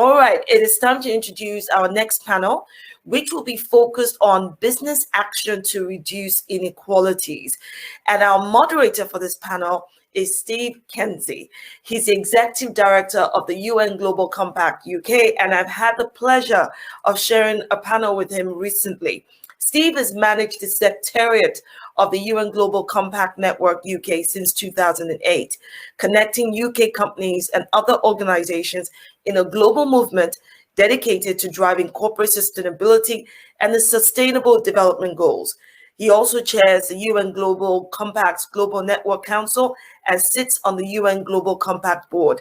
All right, it is time to introduce our next panel, which will be focused on business action to reduce inequalities. And our moderator for this panel is Steve Kenzie. He's the Executive Director of the UN Global Compact UK, and I've had the pleasure of sharing a panel with him recently. Steve has managed the Secretariat of the UN Global Compact Network UK since 2008, connecting UK companies and other organizations in a global movement dedicated to driving corporate sustainability and the Sustainable Development Goals. He also chairs the UN Global Compact's Global Network Council and sits on the UN Global Compact Board.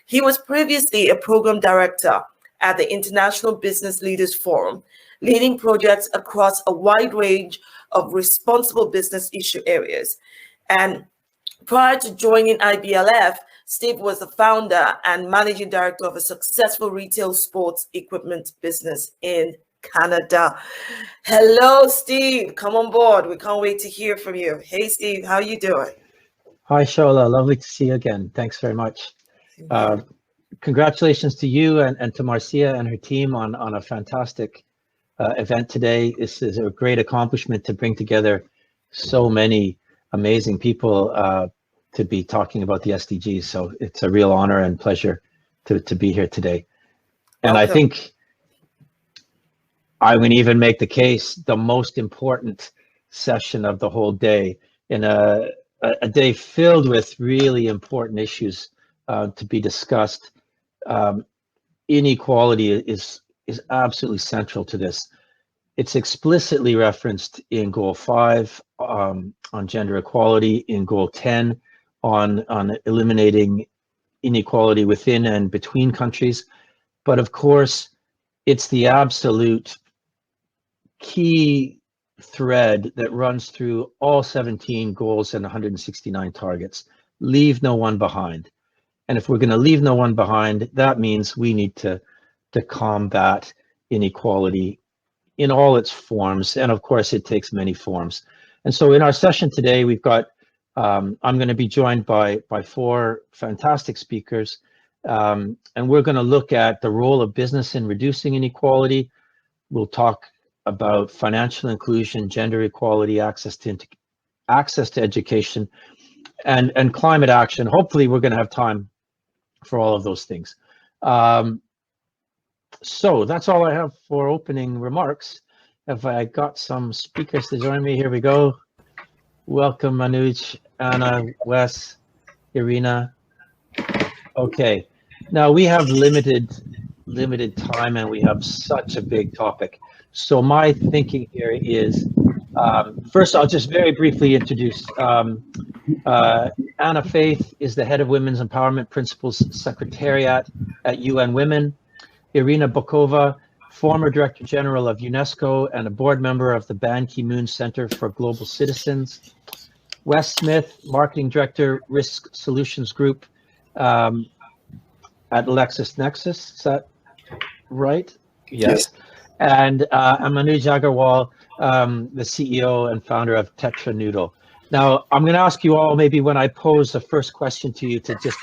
He was previously a program director at the International Business Leaders Forum, leading projects across a wide range of responsible business issue areas. And prior to joining IBLF, Steve was the founder and managing director of a successful retail sports equipment business in Canada. Hello, Steve. Come on board. We can't wait to hear from you. Hey, Steve, how are you doing? Hi, Shola. Lovely to see you again. Thanks very much. Congratulations to you and to Marcia and her team on a fantastic event today. This is a great accomplishment to bring together so many amazing people to be talking about the SDGs. So it's a real honor and pleasure to be here today. And welcome. I think I would even make the case the most important session of the whole day, in a day filled with really important issues to be discussed. Inequality is absolutely central to this. It's explicitly referenced in Goal 5 on gender equality, in Goal 10 on eliminating inequality within and between countries. But of course, it's the absolute key thread that runs through all 17 goals and 169 targets. Leave no one behind. And if we're going to leave no one behind, that means we need to combat inequality in all its forms. And of course, it takes many forms. And so in our session today, we've got, I'm going to be joined by 4 fantastic speakers. And we're going to look at the role of business in reducing inequality. We'll talk about financial inclusion, gender equality, access to education, and climate action. Hopefully, we're going to have time for all of those things. So that's all I have for opening remarks. Have I got some speakers to join me? Here we go. Welcome, Manoj, Anna, Wes, Irina. Okay, now we have limited time and we have such a big topic. So my thinking here is, first I'll just very briefly introduce Anna Faith is the head of Women's Empowerment Principles Secretariat at UN Women. Irina Bokova, former Director General of UNESCO and a board member of the Ban Ki-moon Center for Global Citizens. Wes Smith, Marketing Director, Risk Solutions Group at LexisNexis. Is that right? Yes. And Manoj Agarwal, the CEO and founder of Tetra Noodle. Now, I'm going to ask you all, maybe when I pose the first question to you, to just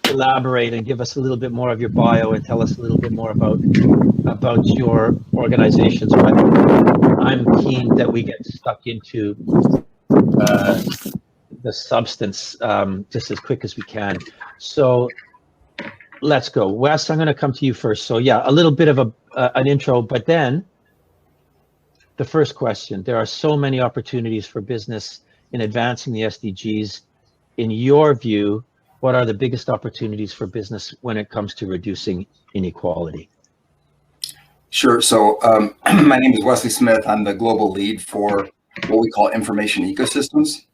elaborate and give us a little bit more of your bio and tell us a little bit more about your organizations. But I'm keen that we get stuck into the substance just as quick as we can. So let's go. Wes, I'm going to come to you first. So yeah, a little bit of an intro, but then the first question. There are so many opportunities for business in advancing the SDGs. In your view, what are the biggest opportunities for business when it comes to reducing inequality? Sure. So my name is Wesley Smith. I'm the global lead for what we call information ecosystems,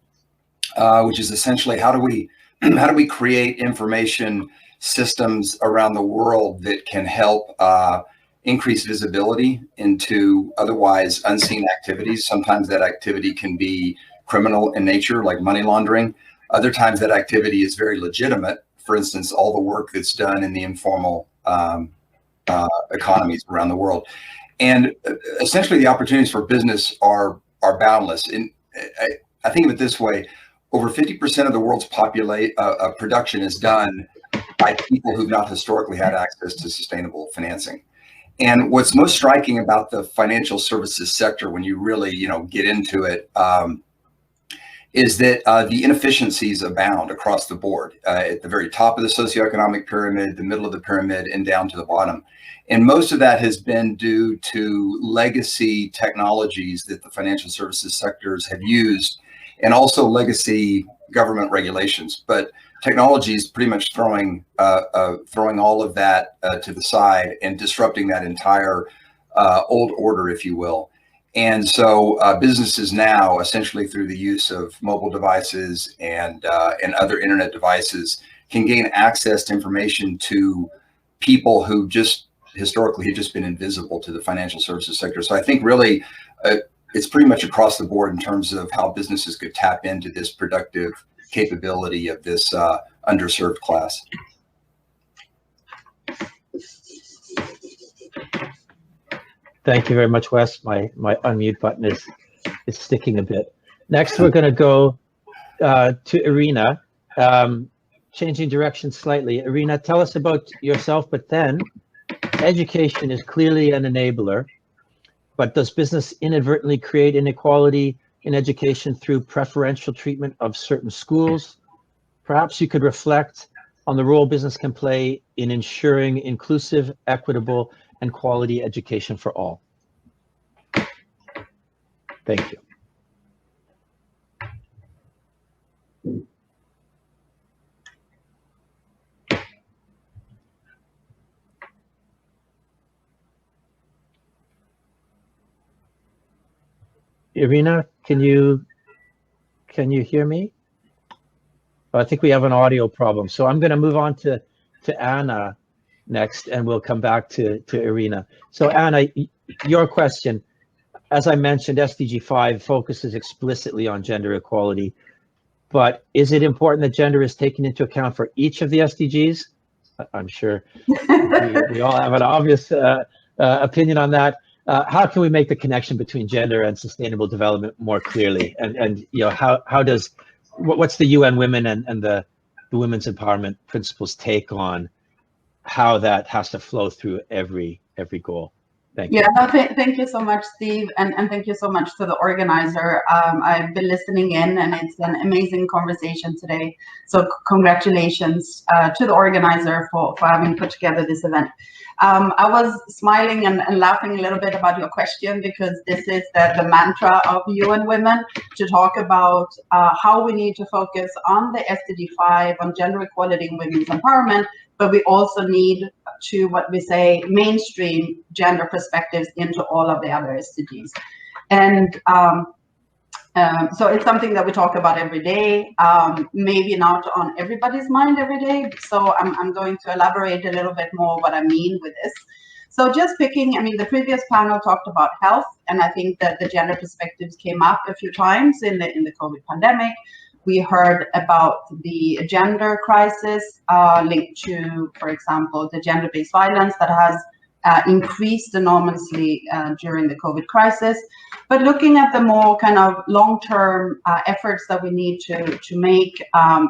which is essentially how do we create information systems around the world that can help increase visibility into otherwise unseen activities. Sometimes that activity can be criminal in nature, like money laundering. Other times that activity is very legitimate. For instance, all the work that's done in the informal economies around the world. And essentially the opportunities for business are boundless. And I think of it this way: over 50% of the world's production is done by people who've not historically had access to sustainable financing. And what's most striking about the financial services sector, when you really, get into it, is that the inefficiencies abound across the board, at the very top of the socioeconomic pyramid, the middle of the pyramid, and down to the bottom. And most of that has been due to legacy technologies that the financial services sectors have used, and also legacy government regulations. But technology is pretty much throwing all of that to the side and disrupting that entire old order, if you will. And so businesses now, essentially through the use of mobile devices and other internet devices, can gain access to information to people who just historically had just been invisible to the financial services sector. So I think really it's pretty much across the board in terms of how businesses could tap into this productive capability of this underserved class. Thank you very much, Wes. My unmute button is sticking a bit. Next, we're going to go to Irina, changing direction slightly. Irina, tell us about yourself, but then education is clearly an enabler, but does business inadvertently create inequality in education through preferential treatment of certain schools? Perhaps you could reflect on the role business can play in ensuring inclusive, equitable, and quality education for all. Thank you. Irina, can you hear me? I think we have an audio problem. So I'm going to move on to Anna next, and we'll come back to Irina. So Anna, your question, as I mentioned, SDG 5 focuses explicitly on gender equality, but is it important that gender is taken into account for each of the SDGs? I'm sure we all have an obvious opinion on that. How can we make the connection between gender and sustainable development more clearly? And how does, what's the UN Women and the Women's Empowerment Principles take on how that has to flow through every goal? Thank you. Yeah, no, thank you so much, Steve, and thank you so much to the organizer. I've been listening in, and it's an amazing conversation today. So congratulations to the organizer for having put together this event. I was smiling and laughing a little bit about your question, because this is the mantra of UN Women, to talk about how we need to focus on the SDG 5, on gender equality and women's empowerment, but we also need to, what we say, mainstream gender perspectives into all of the other SDGs. And so it's something that we talk about every day, maybe not on everybody's mind every day. So I'm going to elaborate a little bit more what I mean with this. So just picking, the previous panel talked about health, and I think that the gender perspectives came up a few times in the COVID pandemic. We heard about the gender crisis linked to, for example, the gender-based violence that has increased enormously during the COVID crisis. But looking at the more kind of long-term efforts that we need to make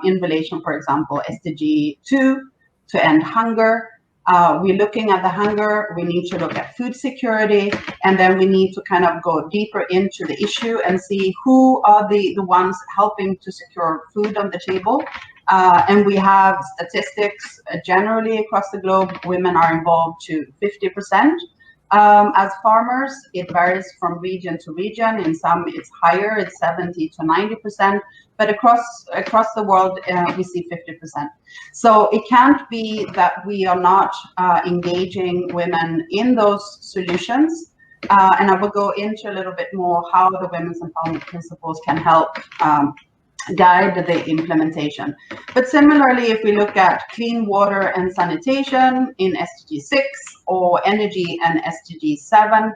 in relation, for example, SDG 2, to end hunger. We're looking at the hunger, we need to look at food security, and then we need to kind of go deeper into the issue and see who are the ones helping to secure food on the table. And we have statistics generally across the globe. Women are involved to 50%. As farmers, it varies from region to region. In some, it's higher, it's 70 to 90%. But across the world, we see 50%. So it can't be that we are not engaging women in those solutions. And I will go into a little bit more how the Women's Empowerment Principles can help guide the implementation. But similarly, if we look at clean water and sanitation in SDG 6 or energy and SDG 7,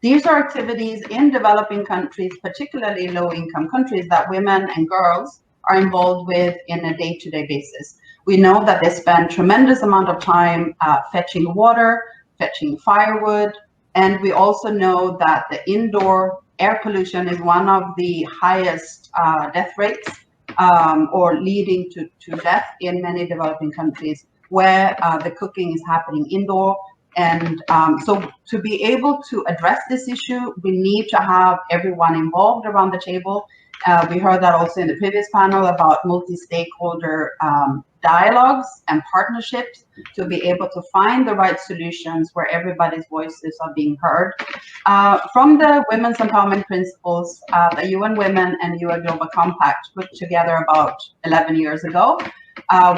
these are activities in developing countries, particularly low-income countries, that women and girls are involved with in a day-to-day basis. We know that they spend tremendous amount of time fetching water, fetching firewood, and we also know that the indoor air pollution is one of the highest death rates or leading to death in many developing countries where the cooking is happening indoor. And so to be able to address this issue, we need to have everyone involved around the table. We heard that also in the previous panel about multi-stakeholder dialogues and partnerships to be able to find the right solutions where everybody's voices are being heard. From the Women's Empowerment Principles, the UN Women and UN Global Compact put together about 11 years ago,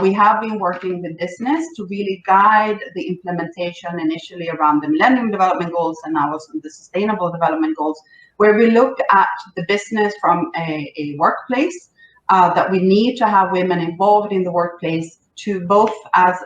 we have been working with business to really guide the implementation initially around the Millennium Development Goals and now also the Sustainable Development Goals, where we looked at the business from a workplace, that we need to have women involved in the workplace to both as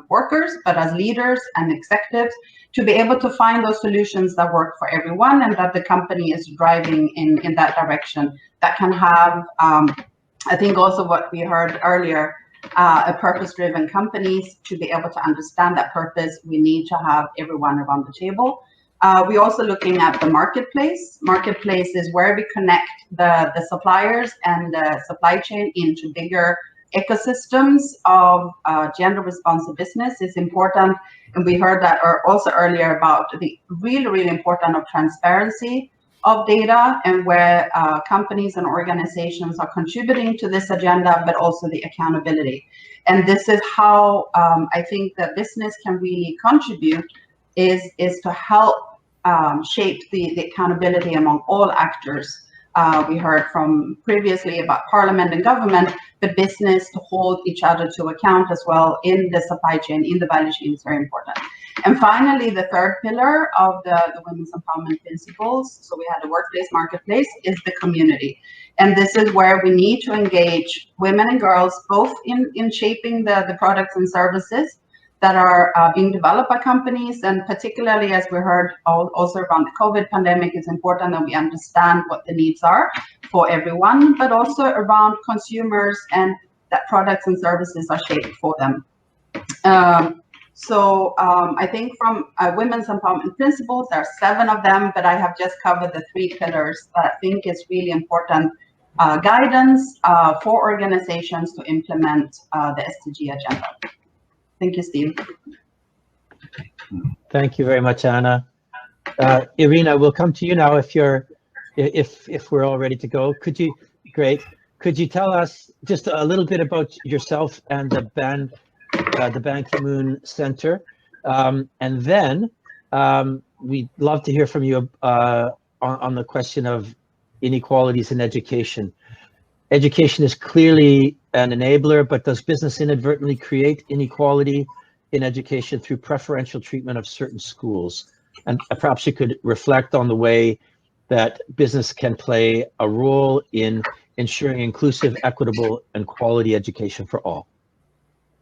workers, but as leaders and executives, to be able to find those solutions that work for everyone and that the company is driving in that direction. That can have, I think also what we heard earlier, a purpose-driven companies. To be able to understand that purpose, we need to have everyone around the table. We're also looking at the marketplace. Marketplace is where we connect the suppliers and the supply chain into bigger ecosystems of gender responsive business is important. And we heard that also earlier about the really important of transparency of data and where companies and organizations are contributing to this agenda, but also the accountability. And this is how I think that business can really contribute is to help shape the accountability among all actors. We heard from previously about parliament and government, the business to hold each other to account as well in the supply chain, in the value chain is very important. And finally, the third pillar of the Women's Empowerment Principles, so we had the workplace marketplace, is the community. And this is where we need to engage women and girls, both in shaping the products and services that are being developed by companies, and particularly as we heard also around the COVID pandemic, it's important that we understand what the needs are for everyone, but also around consumers and that products and services are shaped for them. So I think from Women's Empowerment Principles, there are 7 of them, but I have just covered the 3 pillars that I think is really important guidance for organizations to implement the SDG agenda. Thank you, Steve. Thank you very much, Anna. Irina, we'll come to you now if we're all ready to go. Could you tell us just a little bit about yourself and the Ban Ki-moon Center, and then we'd love to hear from you on the question of inequalities in education. Education is clearly an enabler, but does business inadvertently create inequality in education through preferential treatment of certain schools? And perhaps you could reflect on the way that business can play a role in ensuring inclusive, equitable, and quality education for all.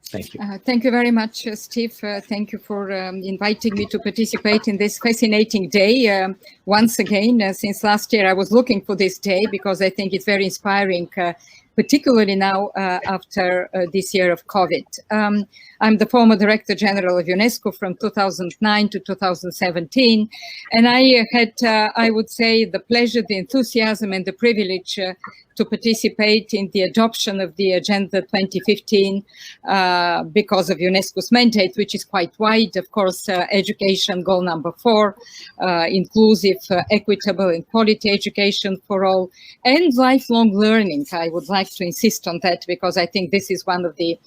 Thank you. Thank you very much, Steve. Thank you for inviting me to participate in this fascinating day. Once again, since last year, I was looking for this day because I think it's very inspiring, particularly now after this year of COVID. I'm the former Director General of UNESCO from 2009 to 2017, and I had, I would say, the pleasure, the enthusiasm, and the privilege to participate in the adoption of the Agenda 2015 because of UNESCO's mandate, which is quite wide. Of course, education goal number 4, inclusive, equitable, and quality education for all, and lifelong learning. I would like to insist on that because I think this is one of the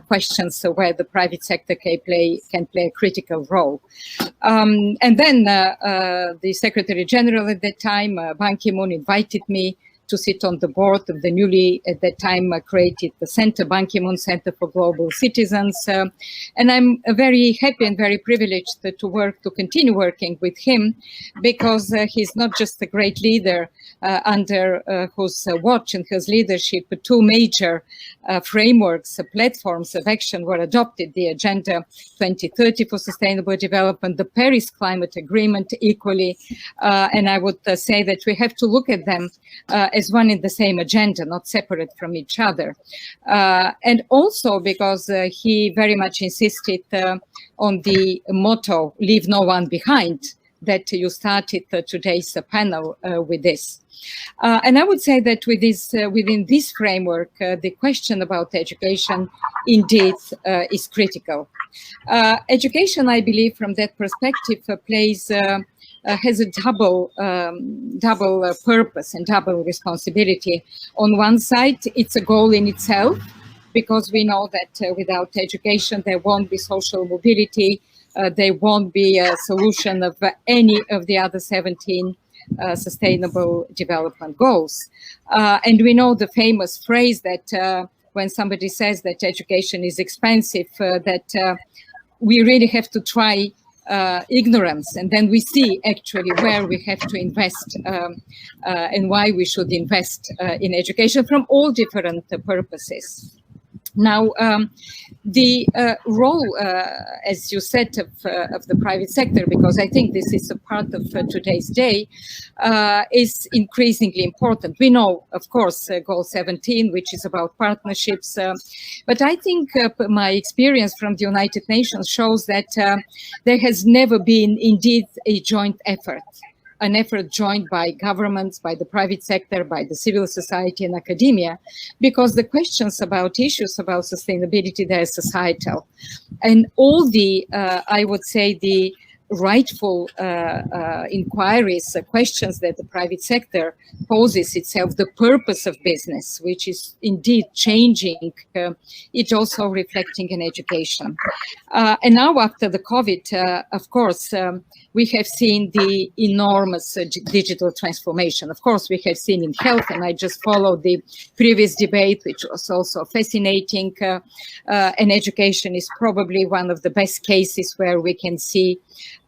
questions where the private sector can play a critical role. And then the Secretary General at that time, Ban Ki-moon, invited me to sit on the board of the newly, at that time, created the center, Ban Ki-moon Center for Global Citizens. And I'm very happy and very privileged to continue working with him because he's not just a great leader under whose watch and his leadership, 2 major frameworks, platforms of action were adopted: the Agenda 2030 for Sustainable Development, the Paris Climate Agreement equally. And I would say that we have to look at them as one in the same agenda, not separate from each other. And also because he very much insisted on the motto, leave no one behind, that you started today's panel with this. And I would say that with this, within this framework, the question about education indeed is critical. Education, I believe, from that perspective, has a double purpose and double responsibility. On one side, it's a goal in itself, because we know that without education, there won't be social mobility, there won't be a solution of any of the other 17 Sustainable Development Goals. And we know the famous phrase that when somebody says that education is expensive, that we really have to try ignorance, and then we see actually where we have to invest and why we should invest in education from all different purposes. Now, the role, as you said, of the private sector, because I think this is a part of today's day, is increasingly important. We know, of course, Goal 17, which is about partnerships, but I think my experience from the United Nations shows that there has never been indeed a joint effort. An effort joined by governments, by the private sector, by the civil society and academia, because the questions about issues about sustainability, they're societal. And all the, I would say, the rightful inquiries, questions that the private sector poses itself, the purpose of business, which is indeed changing, it also reflecting in education. And now after the COVID, of course, we have seen the enormous digital transformation. Of course, we have seen in health, and I just followed the previous debate, which was also fascinating. And education is probably one of the best cases where we can see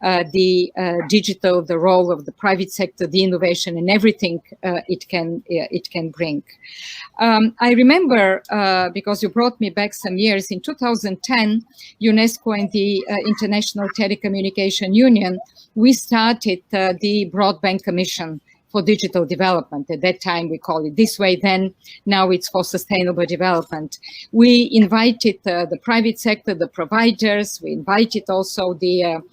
the digital, the role of the private sector, the innovation, and everything it can bring. I remember, because you brought me back some years, in 2010, UNESCO and the International Telecommunication Union, we started the Broadband Commission for Digital Development. At that time, we call it this way, then now it's for Sustainable Development. We invited the private sector, the providers, we invited also the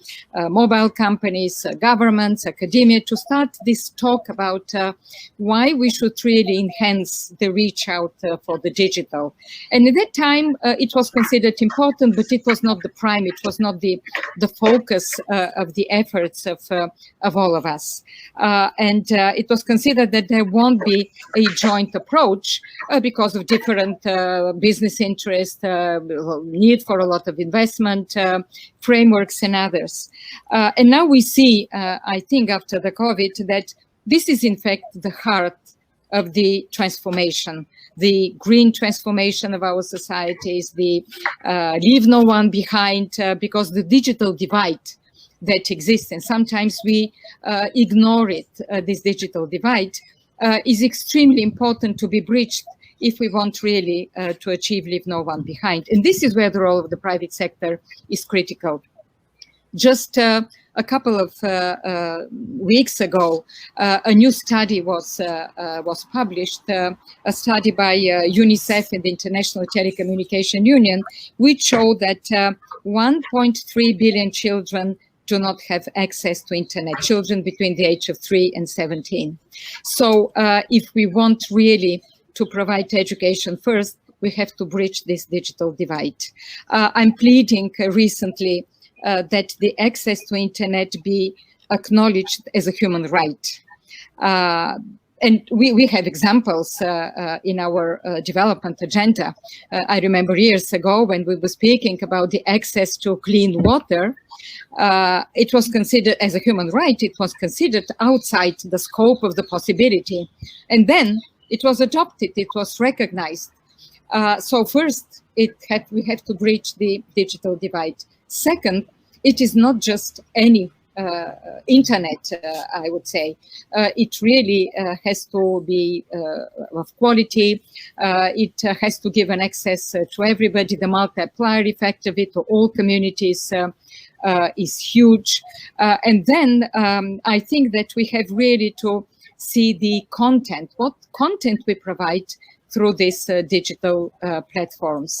mobile companies, governments, academia, to start this talk about why we should really enhance the reach out for the digital. And at that time, it was considered important, but it was not the prime, it was not the focus of the efforts of all of us. It was considered that there won't be a joint approach because of different business interests, need for a lot of investment, frameworks and others. And now we see, I think after the COVID, that this is in fact the heart of the transformation, the green transformation of our societies, the leave no one behind, because the digital divide that exists, and sometimes we ignore it, this digital divide, is extremely important to be bridged if we want really to achieve leave no one behind. And this is where the role of the private sector is critical. Just a couple of weeks ago, a new study was published, a study by UNICEF and the International Telecommunication Union, which showed that 1.3 billion children do not have access to internet, children between the age of 3 and 17. So if we want really to provide education first, we have to bridge this digital divide. I'm pleading recently that the access to internet be acknowledged as a human right. And we have examples in our development agenda. I remember years ago when we were speaking about the access to clean water, it was considered as a human right, it was considered outside the scope of the possibility. And then it was adopted, it was recognized. So first, we have to bridge the digital divide. Second, it is not just any internet, I would say. It really has to be of quality. It has to give an access to everybody. The multiplier effect of it to all communities is huge. And then I think that we have really to see the content, what content we provide through these digital platforms.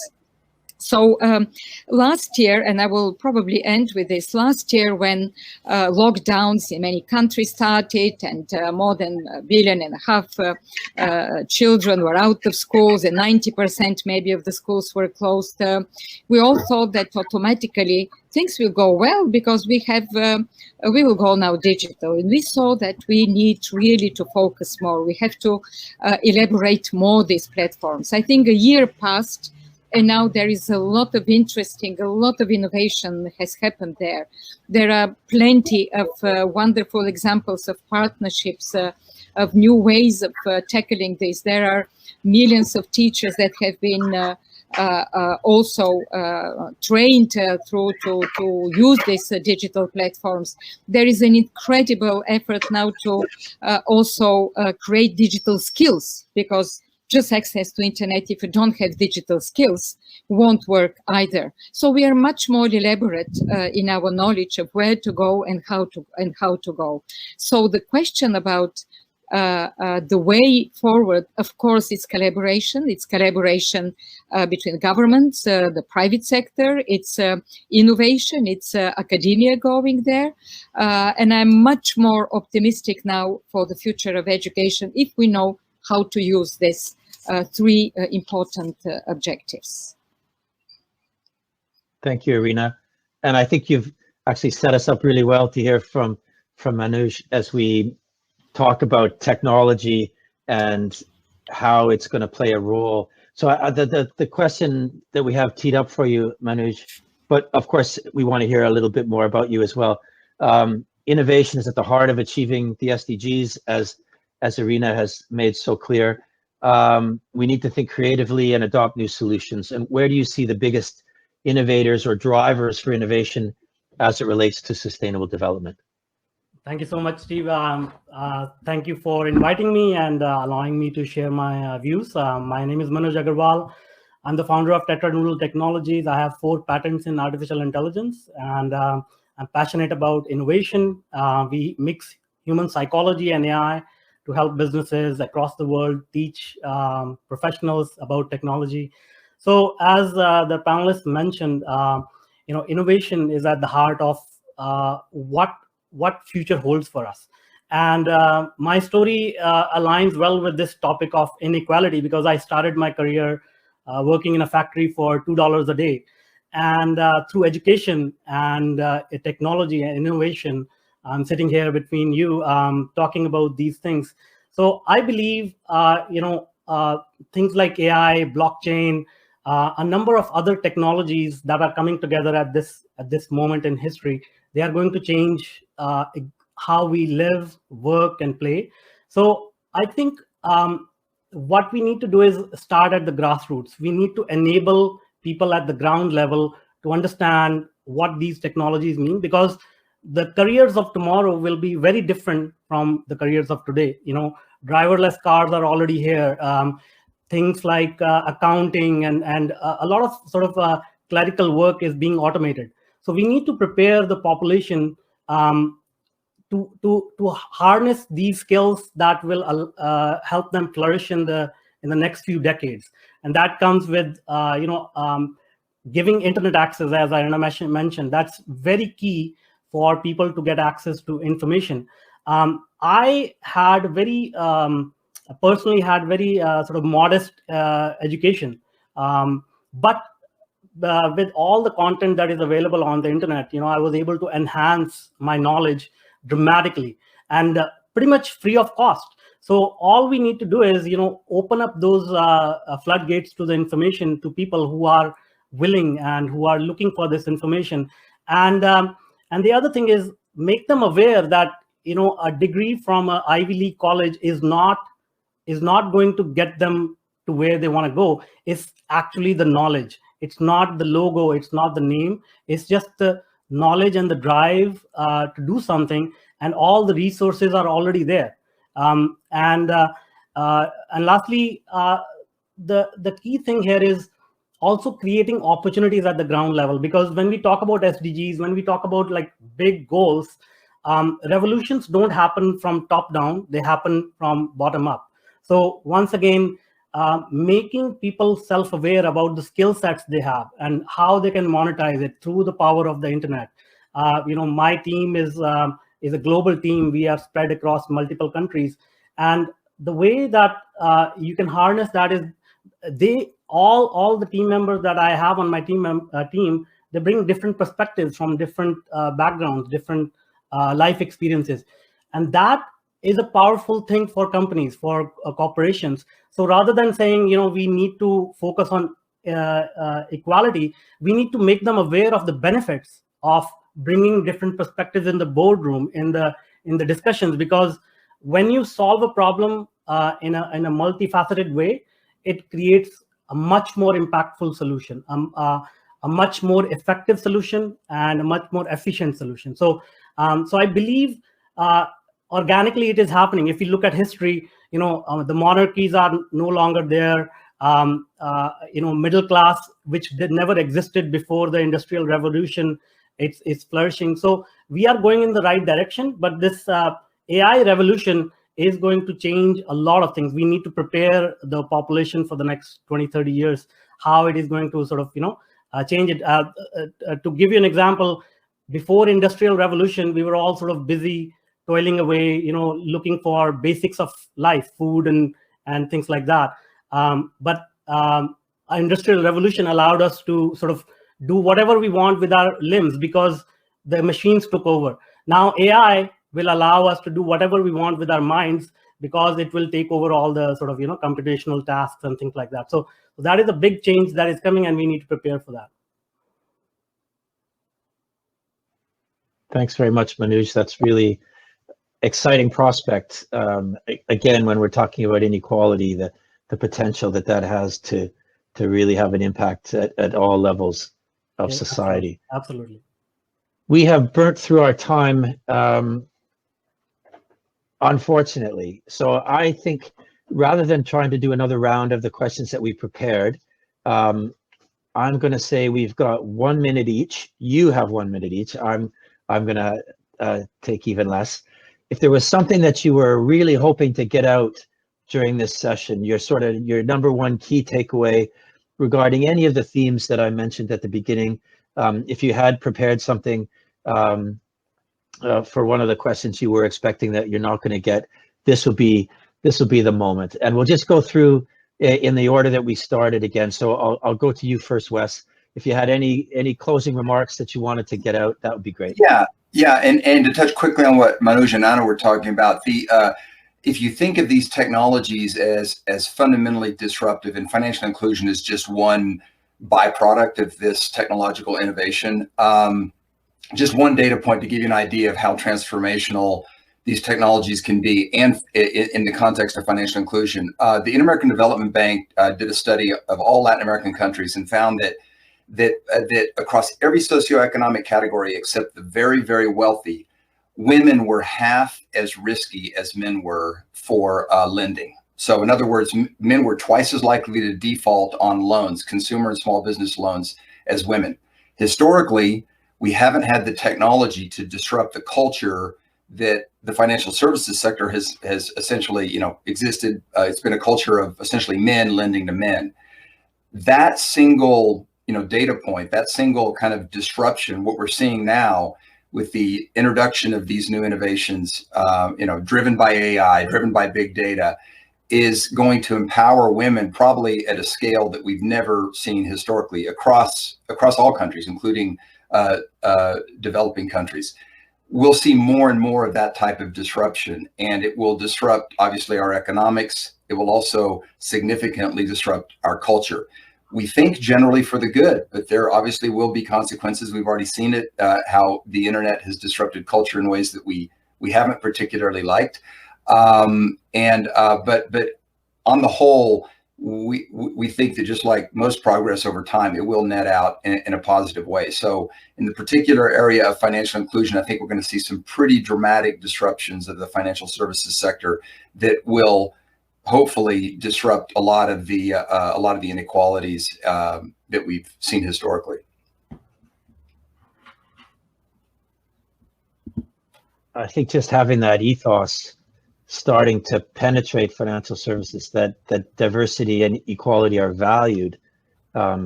So last year, and I will probably end with this, last year when lockdowns in many countries started and more than 1.5 billion children were out of schools and 90% maybe of the schools were closed, we all thought that automatically things will go well because we will go now digital. And we saw that we need really to focus more. We have to elaborate more these platforms. I think a year passed, and now there is a lot of a lot of innovation has happened there. There are plenty of wonderful examples of partnerships, of new ways of tackling this. There are millions of teachers that have been also trained to use these digital platforms. There is an incredible effort now to also create digital skills, because just access to internet, if you don't have digital skills, won't work either. So we are much more elaborate in our knowledge of where to go and how to go. So the question about the way forward, of course, it's collaboration. It's collaboration between governments, the private sector. It's innovation. It's academia going there. And I'm much more optimistic now for the future of education if we know how to use this three important objectives. Thank you, Irina. And I think you've actually set us up really well to hear from Manoj as we talk about technology and how it's going to play a role. So the question that we have teed up for you, Manoj, but of course we want to hear a little bit more about you as well. Innovation is at the heart of achieving the SDGs, as Irina has made so clear. We need to think creatively and adopt new solutions. And where do you see the biggest innovators or drivers for innovation as it relates to sustainable development? Thank you so much, Steve. Thank you for inviting me and allowing me to share my views. My name is Manoj Agarwal. I'm the founder of Tetranoodle Technologies. I have 4 patents in artificial intelligence, and I'm passionate about innovation. We mix human psychology and AI to help businesses across the world teach professionals about technology. So as the panelists mentioned, innovation is at the heart of what future holds for us. And my story aligns well with this topic of inequality, because I started my career working in a factory for $2 a day. And through education and technology and innovation, I'm sitting here between you talking about these things. So I believe, things like AI, blockchain, a number of other technologies that are coming together at this moment in history, they are going to change how we live, work, and play. So I think what we need to do is start at the grassroots. We need to enable people at the ground level to understand what these technologies mean, because the careers of tomorrow will be very different from the careers of today. Driverless cars are already here. Things like accounting and a lot of sort of clerical work is being automated. So we need to prepare the population to harness these skills that will help them flourish in the next few decades. And that comes with giving internet access, as Irina mentioned. That's very key for people to get access to information. I had personally had very sort of modest education, but with all the content that is available on the internet, I was able to enhance my knowledge dramatically and pretty much free of cost. So all we need to do is, open up those floodgates to the information to people who are willing and who are looking for this information. And the other thing is make them aware that, a degree from an Ivy League college is not going to get them to where they want to go. It's actually the knowledge. It's not the logo. It's not the name. It's just the knowledge and the drive to do something. And all the resources are already there. And lastly, the key thing here is also creating opportunities at the ground level, because when we talk about SDGs, when we talk about like big goals, revolutions don't happen from top down, they happen from bottom up. So once again, making people self-aware about the skill sets they have and how they can monetize it through the power of the internet. My team is a global team. We are spread across multiple countries, and the way that you can harness that is all the team members that I have on my team, they bring different perspectives from different backgrounds, different life experiences, and that is a powerful thing for companies, for corporations. So rather than saying, we need to focus on equality, we need to make them aware of the benefits of bringing different perspectives in the boardroom, in the discussions, because when you solve a problem in a multifaceted way, it creates a much more impactful solution, a much more effective solution, and a much more efficient solution. So I believe organically it is happening. If you look at history, the monarchies are no longer there. Middle class, which never existed before the Industrial Revolution, it's flourishing. So we are going in the right direction, but this AI revolution is going to change a lot of things. We need to prepare the population for the next 20-30 years, how it is going to sort of change it. To give you an example, before Industrial Revolution, we were all sort of busy toiling away, looking for basics of life, food and things like that. But Industrial Revolution allowed us to sort of do whatever we want with our limbs because the machines took over. Now AI will allow us to do whatever we want with our minds because it will take over all the sort of computational tasks and things like that. So that is a big change that is coming, and we need to prepare for that. Thanks very much, Manoj. That's really exciting prospect. Again, when we're talking about inequality, the potential that has to really have an impact at all levels of society. Absolutely. We have burnt through our time, unfortunately. So I think rather than trying to do another round of the questions that we prepared, I'm going to say we've got 1 minute each. You have 1 minute each. I'm going to take even less. If there was something that you were really hoping to get out during this session, your number one key takeaway regarding any of the themes that I mentioned at the beginning, if you had prepared something for one of the questions you were expecting that you're not going to get, this will be the moment. And we'll just go through in the order that we started again. So I'll go to you first, Wes. If you had any closing remarks that you wanted to get out, that would be great. Yeah, and to touch quickly on what Manoj and Anna were talking about, if you think of these technologies as fundamentally disruptive, and financial inclusion is just one byproduct of this technological innovation, just one data point to give you an idea of how transformational these technologies can be, and in the context of financial inclusion. The Inter-American Development Bank did a study of all Latin American countries and found that across every socioeconomic category except the very, very wealthy, women were half as risky as men were for lending. So in other words, men were twice as likely to default on loans, consumer and small business loans, as women. Historically, we haven't had the technology to disrupt the culture that the financial services sector has essentially, existed. It's been a culture of essentially men lending to men. That single, data point, that single kind of disruption, what we're seeing now with the introduction of these new innovations, driven by AI, driven by big data, is going to empower women probably at a scale that we've never seen historically across all countries, including developing countries. We'll see more and more of that type of disruption, and it will disrupt, obviously, our economics. It will also significantly disrupt our culture. We think generally for the good, but there obviously will be consequences. We've already seen it, how the internet has disrupted culture in ways that we haven't particularly liked. But on the whole, we think that just like most progress over time, it will net out in a positive way. So in the particular area of financial inclusion, I think we're going to see some pretty dramatic disruptions of the financial services sector that will hopefully disrupt a lot of the inequalities that we've seen historically. I think just having that ethos starting to penetrate financial services, that diversity and equality are valued,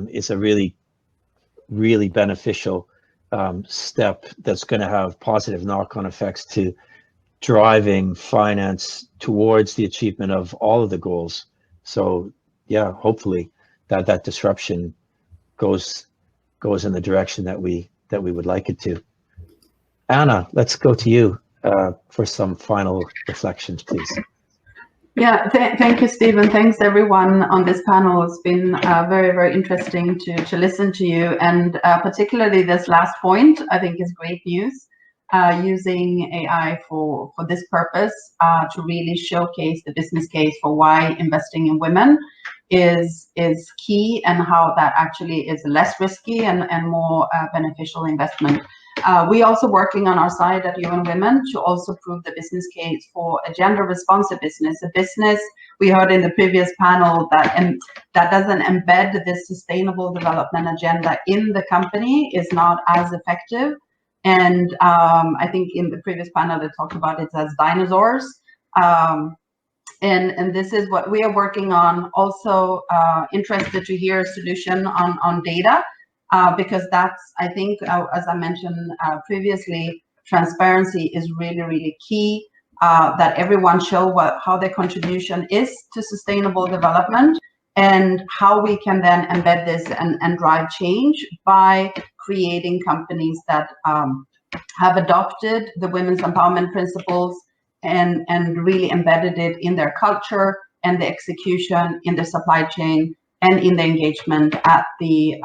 is a really, really beneficial step that's going to have positive knock-on effects to driving finance towards the achievement of all of the goals. So yeah, hopefully that disruption goes in the direction that we would like it to. Anna, let's go to you for some final reflections, please. Yeah, thank you, Stephen. Thanks everyone on this panel. It's been very, very interesting to listen to you, and particularly this last point, I think is great news. Using AI for this purpose to really showcase the business case for why investing in women is key, and how that actually is less risky and more beneficial investment. We also working on our side at UN Women to also prove the business case for a gender responsive business. A business, we heard in the previous panel, that doesn't embed this sustainable development agenda in the company is not as effective. And I think in the previous panel they talked about it as dinosaurs. And this is what we are working on. Also interested to hear a solution on data. Because that's, I think, as I mentioned previously, transparency is really, really key, that everyone show how their contribution is to sustainable development, and how we can then embed this and drive change by creating companies that have adopted the women's empowerment principles and really embedded it in their culture and the execution in the supply chain and in the engagement at the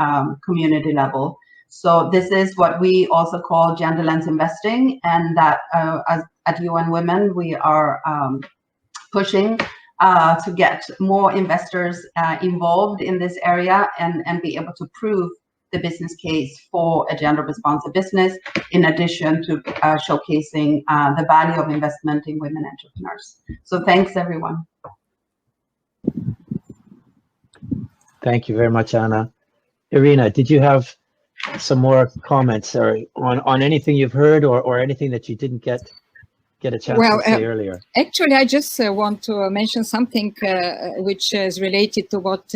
community level. So this is what we also call gender lens investing, and that at UN Women we are pushing to get more investors involved in this area and be able to prove the business case for a gender responsive business, in addition to showcasing the value of investment in women entrepreneurs. So thanks everyone. Thank you very much, Anna. Irina, did you have some more comments on anything you've heard or anything that you didn't get a chance to say earlier? Actually, I just want to mention something which is related to what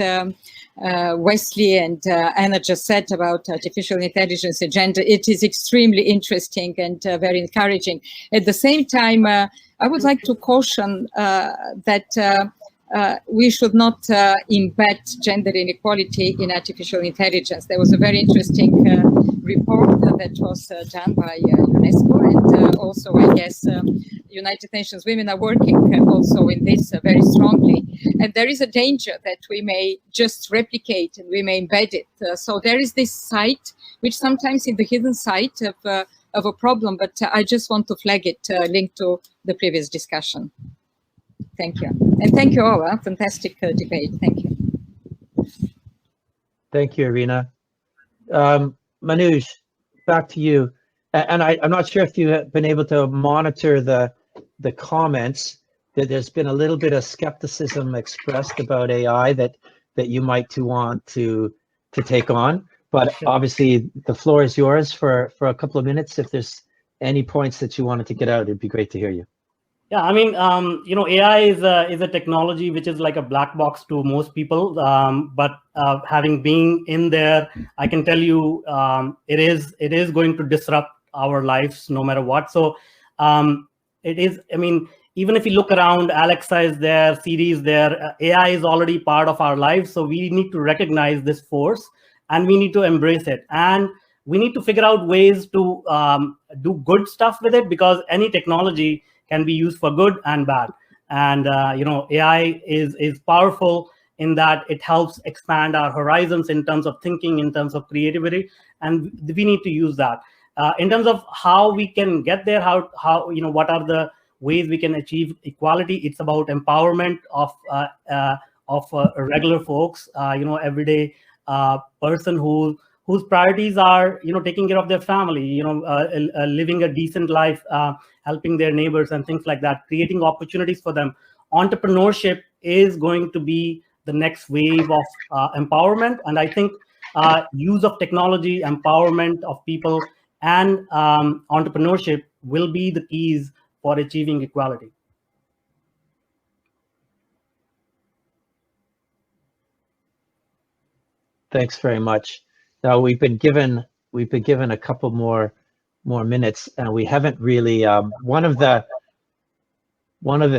Wesley and Anna just said about artificial intelligence and gender. It is extremely interesting and very encouraging. At the same time, I would like to caution that we should not embed gender inequality in artificial intelligence. There was a very interesting report that was done by UNESCO, and also, I guess, United Nations Women are working also in this very strongly. And there is a danger that we may just replicate and we may embed it. So there is this site, which sometimes is the hidden site of a problem, but I just want to flag it, linked to the previous discussion. Thank you. And thank you all. Fantastic debate. Thank you. Thank you, Irina. Manoj, back to you. And I'm not sure if you have been able to monitor the comments. That there's been a little bit of skepticism expressed about AI that you might want to take on. But obviously, the floor is yours for a couple of minutes. If there's any points that you wanted to get out, it'd be great to hear you. Yeah, I mean, AI is a technology which is like a black box to most people. But having been in there, I can tell you it is going to disrupt our lives no matter what. So it is. I mean, even if you look around, Alexa is there, Siri is there. AI is already part of our lives. So we need to recognize this force and we need to embrace it. And we need to figure out ways to do good stuff with it, because any technology can be used for good and bad. And AI is powerful in that it helps expand our horizons in terms of thinking, in terms of creativity, and we need to use that. In terms of how we can get there, how what are the ways we can achieve equality? It's about empowerment of regular folks, everyday person whose priorities are taking care of their family, living a decent life, helping their neighbors and things like that, creating opportunities for them. Entrepreneurship is going to be the next wave of empowerment, and I think use of technology, empowerment of people, and entrepreneurship will be the keys for achieving equality. Thanks very much. Now we've been given a couple more minutes, and we haven't really one of the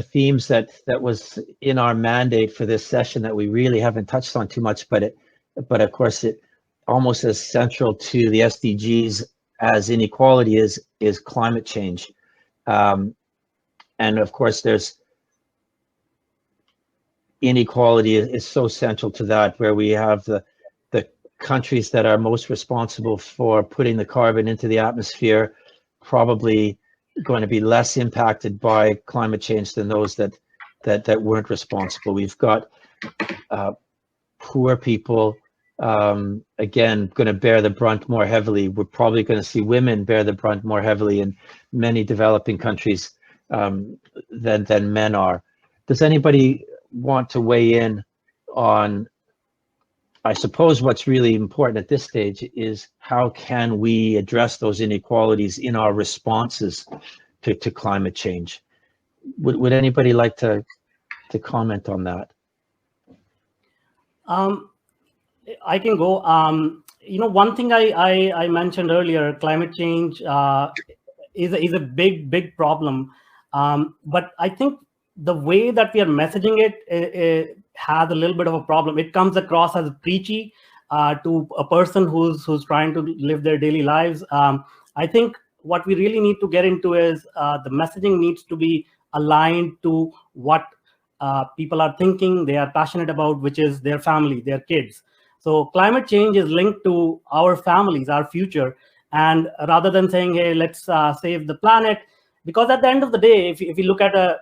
themes that was in our mandate for this session that we really haven't touched on too much, but of course it almost as central to the SDGs as inequality is climate change, and of course there's inequality is so central to that, where we have the countries that are most responsible for putting the carbon into the atmosphere probably going to be less impacted by climate change than those that weren't responsible. We've got poor people, again, going to bear the brunt more heavily. We're probably going to see women bear the brunt more heavily in many developing countries than men are. Does anybody want to weigh in on, I suppose what's really important at this stage is how can we address those inequalities in our responses to climate change? Would anybody like to comment on that? I can go. One thing I mentioned earlier, climate change is a big problem. But I think the way that we are messaging it has a little bit of a problem. It comes across as preachy to a person who's trying to live their daily lives. I think what we really need to get into is the messaging needs to be aligned to what people are thinking, they are passionate about, which is their family, their kids. So climate change is linked to our families, our future. And rather than saying, hey, let's save the planet, because at the end of the day, if you look at a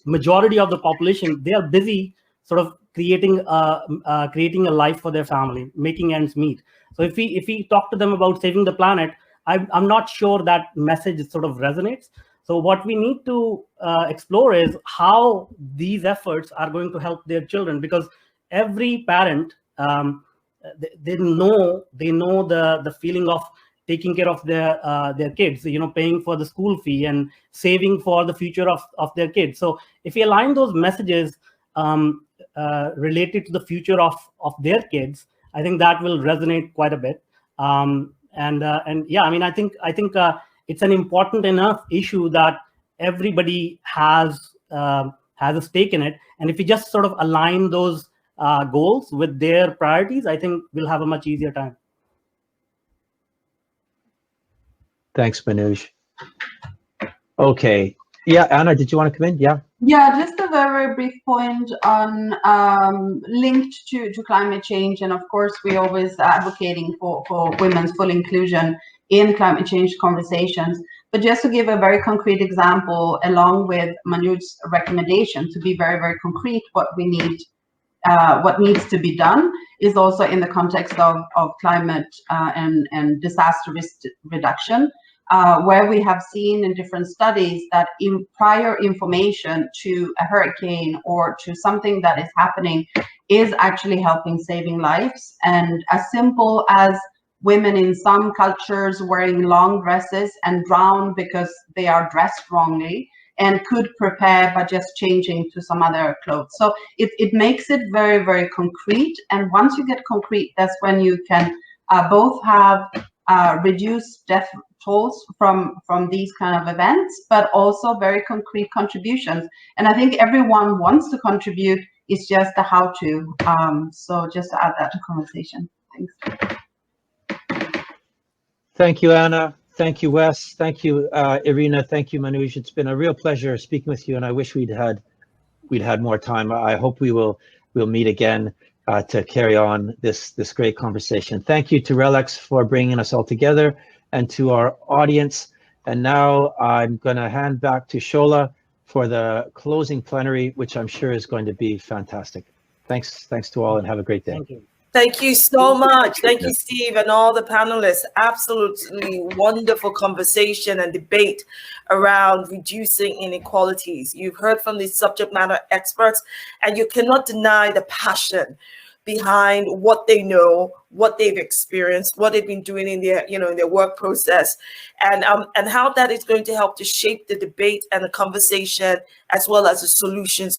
majority of the population, they are busy sort of creating a life for their family, making ends meet. So if we talk to them about saving the planet, I'm not sure that message sort of resonates. So what we need to explore is how these efforts are going to help their children, because every parent, they know the feeling of taking care of their kids, paying for the school fee and saving for the future of their kids. So if we align those messages related to the future of their kids, I think that will resonate quite a bit. And yeah, I mean, I think it's an important enough issue that everybody has a stake in it. And if we just sort of align those goals with their priorities, I think we'll have a much easier time. Thanks, Manoj. Okay. Yeah, Anna, did you want to come in? Yeah. Yeah, just a very brief point on linked to climate change. And of course, we're always advocating for women's full inclusion in climate change conversations. But just to give a very concrete example, along with Manoj's recommendation to be very, very concrete, what needs to be done is also in the context of climate and disaster risk reduction, where we have seen in different studies that in prior information to a hurricane or to something that is happening is actually helping saving lives. And as simple as women in some cultures wearing long dresses and drown because they are dressed wrongly and could prepare by just changing to some other clothes. So it makes it very, very concrete. And once you get concrete, that's when you can both have reduced death tolls from these kind of events, but also very concrete contributions. And I think everyone wants to contribute, it's just the how to. So just to add that to conversation. Thanks. Thank you, Anna. Thank you, Wes. Thank you, Irina. Thank you, Manoj. It's been a real pleasure speaking with you, and I wish we'd had more time. I hope we'll meet again to carry on this great conversation. Thank you to RELX for bringing us all together, and to our audience. And now I'm going to hand back to Shola for the closing plenary, which I'm sure is going to be fantastic. Thanks to all, and have a great day. Thank you. Thank you so much. Thank you, Steve, and all the panelists. Absolutely wonderful conversation and debate around reducing inequalities. You've heard from the subject matter experts, and you cannot deny the passion behind what they know, what they've experienced, what they've been doing in their work process, and how that is going to help to shape the debate and the conversation, as well as the solutions